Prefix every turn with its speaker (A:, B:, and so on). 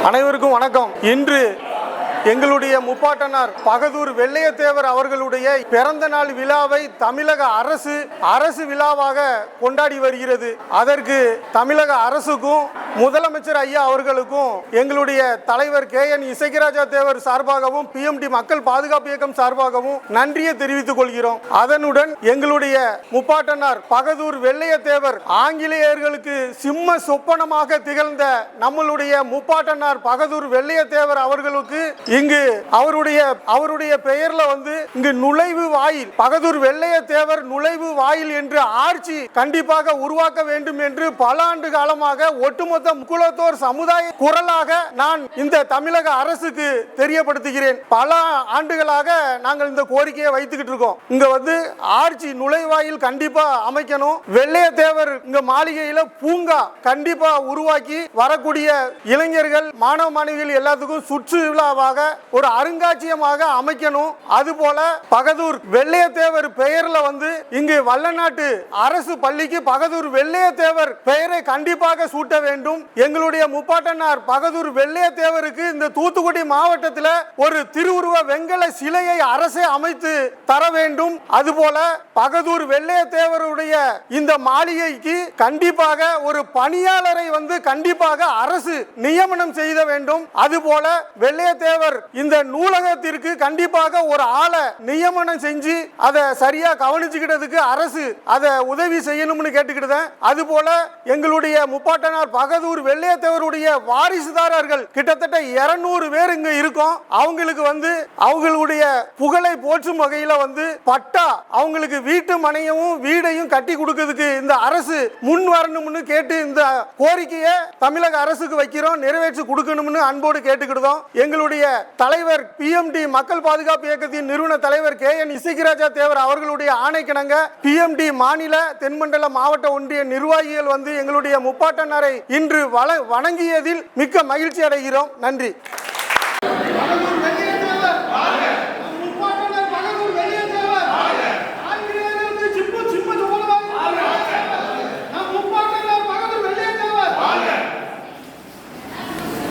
A: அனைவருக்கும் வணக்கம். இன்று எங்களுடைய முப்பாட்டனார் பகதூர் வெள்ளையத்தேவர் அவர்களுடைய பிறந்த நாள் விழாவை தமிழக அரசு விழாவாக கொண்டாடி வருகிறது. அதற்கு தமிழக அரசுக்கும் முதலமைச்சர் ஐயா அவர்களுக்கும் எங்களுடைய தலைவர் KN இசக்கிராஜா தேவர் சார்பாகவும் PMT மக்கள் பாதுகாப்பு இயக்கம் சார்பாகவும் நன்றியை தெரிவித்துக் கொள்கிறோம். அதனுடன் எங்களுடைய முப்பாட்டனார் பகதூர் வெள்ளையத்தேவர் ஆங்கிலேயர்களுக்கு சிம்ம சொப்பனமாக திகழ்ந்த நம்மளுடைய முப்பாட்டனார் பகதூர் வெள்ளையத்தேவர் அவர்களுக்கு இங்கு அவருடைய பெயர்ல இங்கு நுழைவு வாயில் பகதூர் வெள்ளையத்தேவர் நுழைவு வாயில் என்று ஆட்சி கண்டிப்பாக உருவாக்க வேண்டும் என்று பல ஆண்டு காலமாக ஒட்டுமொத்த முக்குலத்தோர் சமுதாய குரலாக நான் இந்த தமிழக அரசுக்கு தெரியப்படுத்துகிறேன். பல ஆண்டுகளாக நாங்கள் இந்த கோரிக்கையை வைத்துக்கிட்டு இருக்கோம். இங்க ஆட்சி நுழைவாயில் கண்டிப்பா அமைக்கணும். வெள்ளையத்தேவர் இங்க மாளிகையில பூங்கா கண்டிப்பா உருவாக்கி வரக்கூடிய இளைஞர்கள் மாணவ மாணவிகள் எல்லாத்துக்கும் சுற்றுலாவாக ஒரு அருங்காட்சியமாக அமைக்கணும். அதுபோல பகதூர் வெள்ளையத்தேவர் பெயர்ல இங்கு வல்லநாட்டு அரசு பள்ளிக்கு பகதூர் வெள்ளையத்தேவர் பெயரை கண்டிப்பாக சூட்ட வேண்டும். எங்களுடைய முப்பாட்டனார் பகதூர் வெள்ளையத்தேவருக்கு இந்த தூத்துக்குடி மாவட்டத்தில் ஒரு திருவுருவ வெங்கல சிலையை அரசே அமைத்து தர வேண்டும். அதுபோல பகதூர் வெள்ளையத்தேவருடைய இந்த மாளிகைக்கு கண்டிப்பாக ஒரு பணியாளரை கண்டிப்பாக அரசு நியமனம் செய்த வேண்டும். அதுபோல வெள்ளையத்தேவர் இந்த நூலகத்திற்கு கண்டிப்பாக ஒரு ஆளை நியமனம் செஞ்சு அதை சரியா கவனிச்சுக்கிட்டதுக்கு அரசு அதை உதவி செய்யணும்னு கேட்டுக்கிட்டேன். அதுபோல எங்களுடைய முப்பாட்டனார் பகதூர் வெள்ளையத்தேவருடைய வாரிசுதாரர்கள் கிட்டத்தட்ட 200 பேர் இங்க இருக்கோம். அவங்களுக்கு அவங்களுடைய புகழை போற்றும் வகையில பட்டா அவங்களுக்கு வீட்டு மனையவும் வீடையும் கட்டி கொடுக்கிறதுக்கு இந்த அரசு முன் வரணும்னு கேட்டு இந்த கோரிக்கையை தமிழக அரசுக்கு வைக்கிறோம். நிறைவேற்றி கொடுக்கணும்னு அன்போடு கேட்டுக்கிட்டோம். எங்களுடைய தலைவர் PMT மக்கள் பாதுகாப்பு இயக்கத்தின் நிறுவன தலைவர் KN இசக்கிராஜா தேவர் அவர்களுடைய ஆணைக்கிணங்க PMT மாநில தென்மண்டல மாவட்ட ஒன்றிய நிர்வாகிகள் எங்களுடைய முப்பாட்டனாரை இன்று வணங்கியதில் மிக்க மகிழ்ச்சி அடைகிறோம். நன்றி.